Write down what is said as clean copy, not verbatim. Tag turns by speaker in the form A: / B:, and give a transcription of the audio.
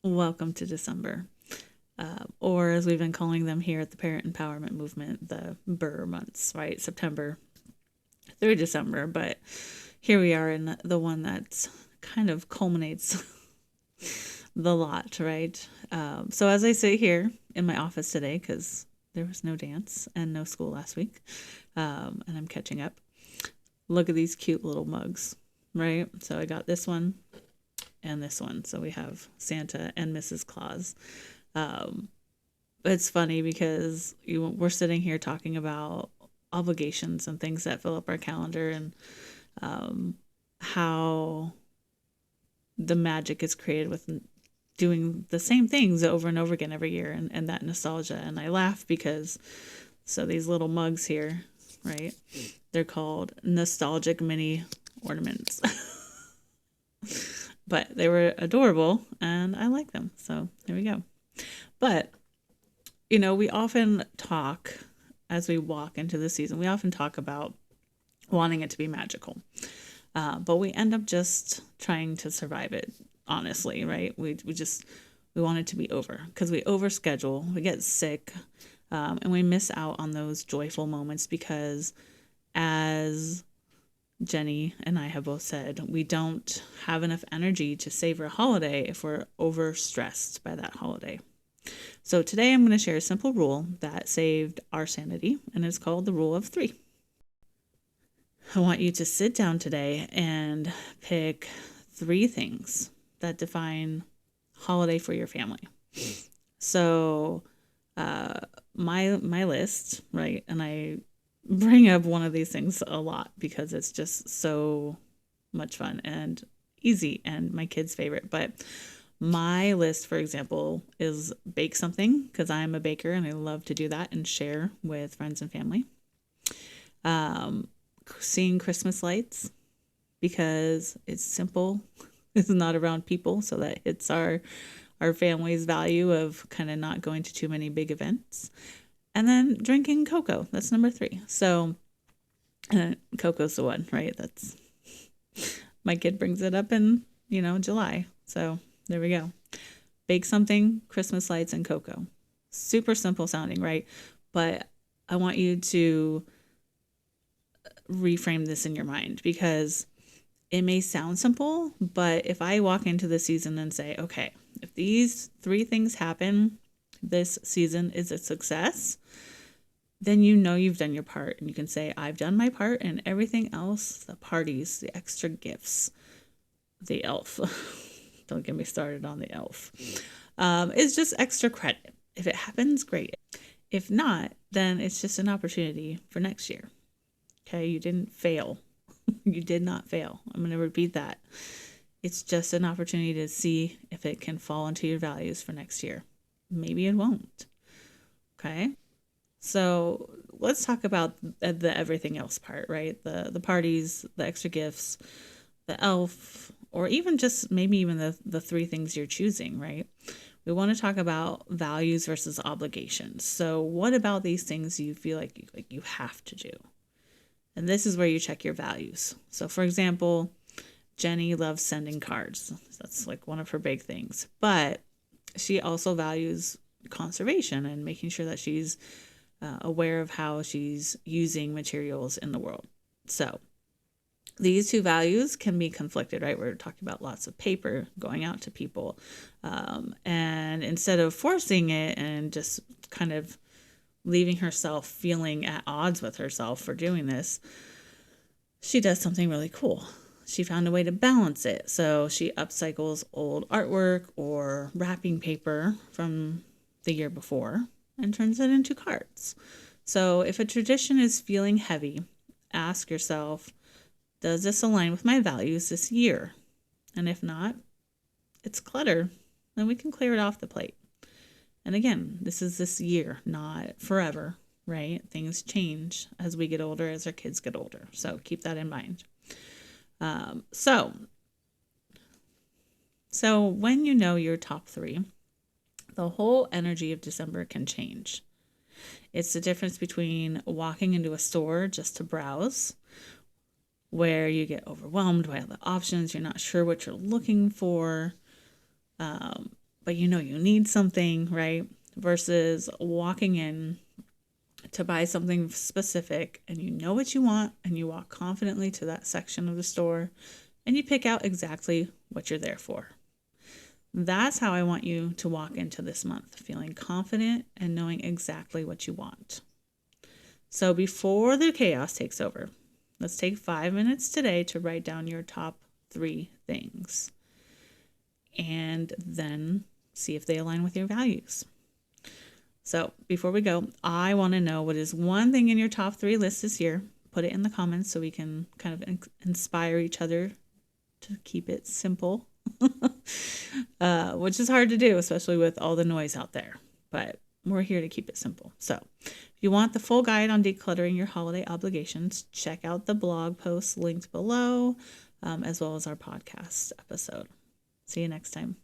A: Welcome to December, or as we've been calling them here at the Parent Empowerment Movement, the Burr months, right? September through December, but here we are in the one that kind of culminates the lot, right? So as I sit here in my office today, because there was no dance and no school last week, and I'm catching up, look at these cute little mugs, right? So I got this one and this one. So we have Santa and Mrs. Claus. Um, it's funny because we're sitting here talking about obligations and things that fill up our calendar and how the magic is created with doing the same things over and over again every year and that nostalgia. And I laugh because, so these little mugs here, right? They're called nostalgic mini ornaments. But they were adorable and I like them. So there we go. But, we often talk as we walk into the season, we often talk about wanting it to be magical. But we end up just trying to survive it, honestly, right? We want it to be over because we overschedule, we get sick, and we miss out on those joyful moments because as Jenny and I have both said, we don't have enough energy to savor a holiday if we're overstressed by that holiday. So today I'm going to share a simple rule that saved our sanity, and it's called the rule of 3. I want you to sit down today and pick 3 things that define holiday for your family. So my list, right, and I bring up one of these things a lot because it's just so much fun and easy and my kids' favorite. But my list, for example, is bake something because I'm a baker and I love to do that and share with friends and family. Seeing Christmas lights because it's simple. It's not around people, so that hits our family's value of kind of not going to too many big events. And then drinking cocoa. That's number 3. So cocoa's the one, right? That's my kid brings it up in, July. So there we go. Bake something, Christmas lights, and cocoa. Super simple sounding, right? But I want you to reframe this in your mind because it may sound simple, but if I walk into the season and say, okay, if these 3 things happen, this season is a success, then you've done your part and you can say, I've done my part, and everything else, the parties, the extra gifts, the elf, don't get me started on the elf, it's just extra credit. If it happens, great. If not, then it's just an opportunity for next year. Okay, you didn't fail. You did not fail. I'm going to repeat that. It's just an opportunity to see if it can fall into your values for next year. Maybe it won't. Okay, so let's talk about the everything else part, right? The parties, the extra gifts, the elf, or even just maybe even the 3 things you're choosing, right? We want to talk about values versus obligations. So what about these things you feel like you have to do? And this is where you check your values. So for example, Jenny loves sending cards. That's like one of her big things. But she also values conservation and making sure that she's aware of how she's using materials in the world. So these 2 values can be conflicted, right? We're talking about lots of paper going out to people. And instead of forcing it and just kind of leaving herself feeling at odds with herself for doing this, she does something really cool. She found a way to balance it. So she upcycles old artwork or wrapping paper from the year before and turns it into cards. So if a tradition is feeling heavy, ask yourself, does this align with my values this year? And if not, it's clutter, then we can clear it off the plate. And again, this is this year, not forever, right? Things change as we get older, as our kids get older. So keep that in mind. So when you know your top 3, the whole energy of December can change. It's the difference between walking into a store just to browse, where you get overwhelmed by all the options. You're not sure what you're looking for. but you know you need something, right? Versus walking in to buy something specific and you know what you want and you walk confidently to that section of the store and you pick out exactly what you're there for. That's how I want you to walk into this month, feeling confident and knowing exactly what you want. So before the chaos takes over, let's take 5 minutes today to write down your top 3 things and then see if they align with your values. So before we go, I want to know what is one thing in your top 3 list this year. Put it in the comments so we can kind of inspire each other to keep it simple, which is hard to do, especially with all the noise out there. But we're here to keep it simple. So if you want the full guide on decluttering your holiday obligations, check out the blog post linked below, as well as our podcast episode. See you next time.